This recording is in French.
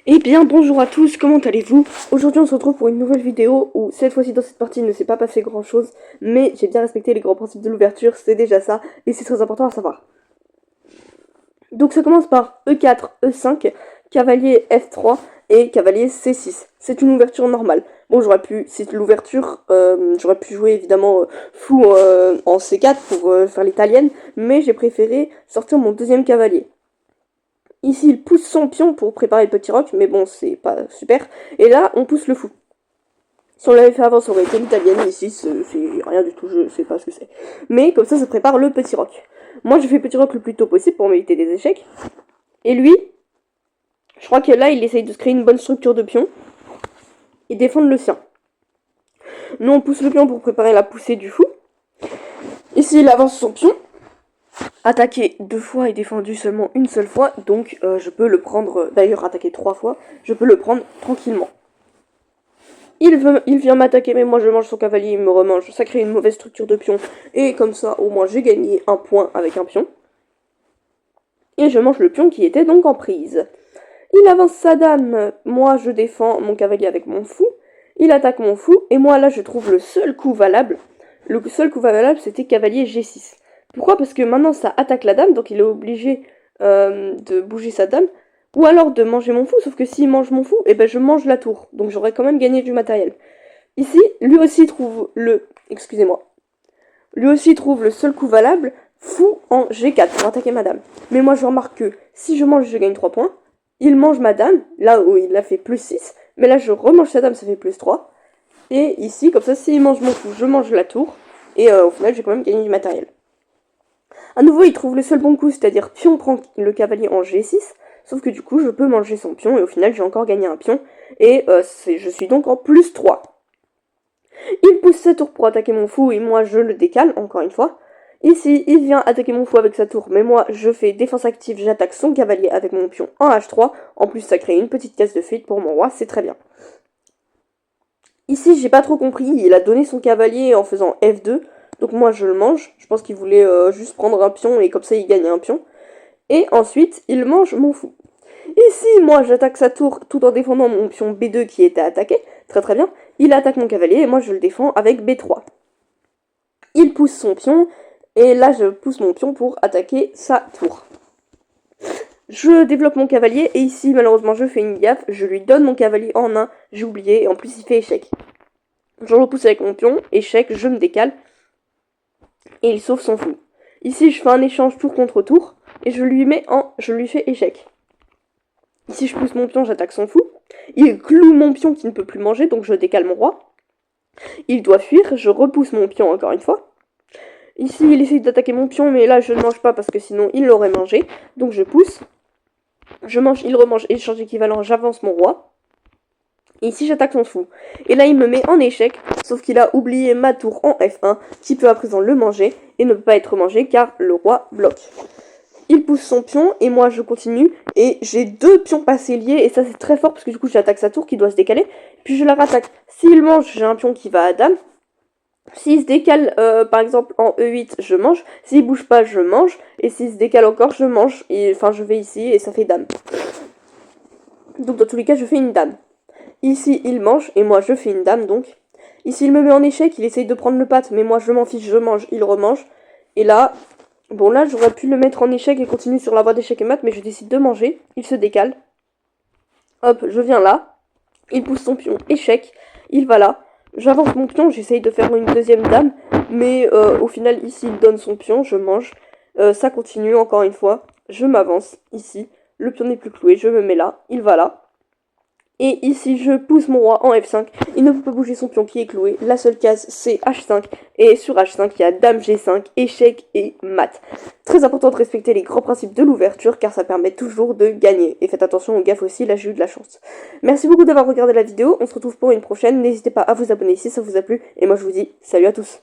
Eh bien bonjour à tous, comment allez-vous? Aujourd'hui on se retrouve pour une nouvelle vidéo où cette fois-ci dans cette partie il ne s'est pas passé grand chose, mais j'ai bien respecté les grands principes de l'ouverture, c'est déjà ça, et c'est très important à savoir. Donc ça commence par E4, E5, cavalier F3 et cavalier C6. C'est une ouverture normale. Bon j'aurais pu, c'est l'ouverture, j'aurais pu jouer évidemment fou en C4 pour faire l'italienne, mais j'ai préféré sortir mon deuxième cavalier. Ici, il pousse son pion pour préparer le petit roc, mais bon, c'est pas super. Et là, on pousse le fou. Si on l'avait fait avant, ça aurait été l'italienne. Ici, c'est rien du tout, je sais pas ce que c'est. Mais comme ça prépare le petit roc. Moi, je fais petit roc le plus tôt possible pour m'éviter des échecs. Et lui, je crois que là, il essaye de se créer une bonne structure de pion et défendre le sien. Nous, on pousse le pion pour préparer la poussée du fou. Ici, il avance son pion. Attaqué 2 fois et défendu seulement une seule fois, donc je peux le prendre, d'ailleurs attaqué 3 fois, je peux le prendre tranquillement. Il vient m'attaquer, mais moi je mange son cavalier, il me remange, ça crée une mauvaise structure de pion, et comme ça au moins j'ai gagné un point avec un pion. Et je mange le pion qui était donc en prise. Il avance sa dame, moi je défends mon cavalier avec mon fou, il attaque mon fou, et moi là je trouve le seul coup valable. Le seul coup valable c'était cavalier G6. Pourquoi? Parce que maintenant ça attaque la dame, donc il est obligé de bouger sa dame, ou alors de manger mon fou, sauf que s'il mange mon fou, et ben je mange la tour, donc j'aurais quand même gagné du matériel. Ici, lui aussi trouve le... Excusez-moi. Lui aussi trouve le seul coup valable, fou en G4 pour attaquer ma dame. Mais moi je remarque que si je mange, je gagne 3 points. Il mange ma dame, là où il a fait plus 6, mais là je remange sa dame, ça fait plus 3. Et ici, comme ça, s'il mange mon fou, je mange la tour, et au final j'ai quand même gagné du matériel. À nouveau, il trouve le seul bon coup, c'est-à-dire pion prend le cavalier en G6, sauf que du coup, je peux manger son pion, et au final, j'ai encore gagné un pion, et je suis donc en plus 3. Il pousse sa tour pour attaquer mon fou, et moi, je le décale, encore une fois. Ici, il vient attaquer mon fou avec sa tour, mais moi, je fais défense active, j'attaque son cavalier avec mon pion en H3. En plus, ça crée une petite case de fuite pour mon roi, c'est très bien. Ici, j'ai pas trop compris, il a donné son cavalier en faisant F2, donc moi je le mange. Je pense qu'il voulait juste prendre un pion et comme ça il gagne un pion. Et ensuite, il mange mon fou. Ici, moi j'attaque sa tour tout en défendant mon pion B2 qui était attaqué. Très très bien. Il attaque mon cavalier et moi je le défends avec B3. Il pousse son pion et là je pousse mon pion pour attaquer sa tour. Je développe mon cavalier et ici malheureusement je fais une gaffe. Je lui donne mon cavalier en 1, j'ai oublié et en plus il fait échec. Je repousse avec mon pion, échec, je me décale. Et il sauve son fou. Ici, je fais un échange tour contre tour. Et je lui fais échec. Ici, je pousse mon pion, j'attaque son fou. Il cloue mon pion qui ne peut plus manger, donc je décale mon roi. Il doit fuir, je repousse mon pion encore une fois. Ici, il essaye d'attaquer mon pion, mais là, je ne mange pas parce que sinon, il l'aurait mangé. Donc je pousse. Je mange, il remange, échange équivalent, j'avance mon roi. Et ici j'attaque son fou. Et là il me met en échec, sauf qu'il a oublié ma tour en F1, qui peut à présent le manger, et ne peut pas être mangé car le roi bloque. Il pousse son pion, et moi je continue, et j'ai 2 pions passés liés, et ça c'est très fort, parce que du coup j'attaque sa tour qui doit se décaler, puis je la rattaque. S'il mange, j'ai un pion qui va à dame. S'il se décale, par exemple, en E8, je mange. S'il bouge pas, je mange. Et s'il se décale encore, je mange. Et, enfin, je vais ici, et ça fait dame. Donc dans tous les cas, je fais une dame. Ici, il mange, et moi, je fais une dame, donc. Ici, il me met en échec, il essaye de prendre le patte, mais moi, je m'en fiche, je mange, il remange. Et là, bon, là, j'aurais pu le mettre en échec et continuer sur la voie d'échec et mat, mais je décide de manger. Il se décale. Hop, je viens là. Il pousse son pion, échec. Il va là. J'avance mon pion, j'essaye de faire une deuxième dame, mais au final, ici, il donne son pion, je mange. Ça continue, encore une fois. Je m'avance, ici. Le pion n'est plus cloué, je me mets là. Il va là. Et ici, je pousse mon roi en F5. Il ne peut pas bouger son pion qui est cloué. La seule case, c'est H5. Et sur H5, il y a Dame G5, échec et mat. Très important de respecter les grands principes de l'ouverture, car ça permet toujours de gagner. Et faites attention aux gaffes aussi, là j'ai eu de la chance. Merci beaucoup d'avoir regardé la vidéo. On se retrouve pour une prochaine. N'hésitez pas à vous abonner si ça vous a plu. Et moi, je vous dis salut à tous.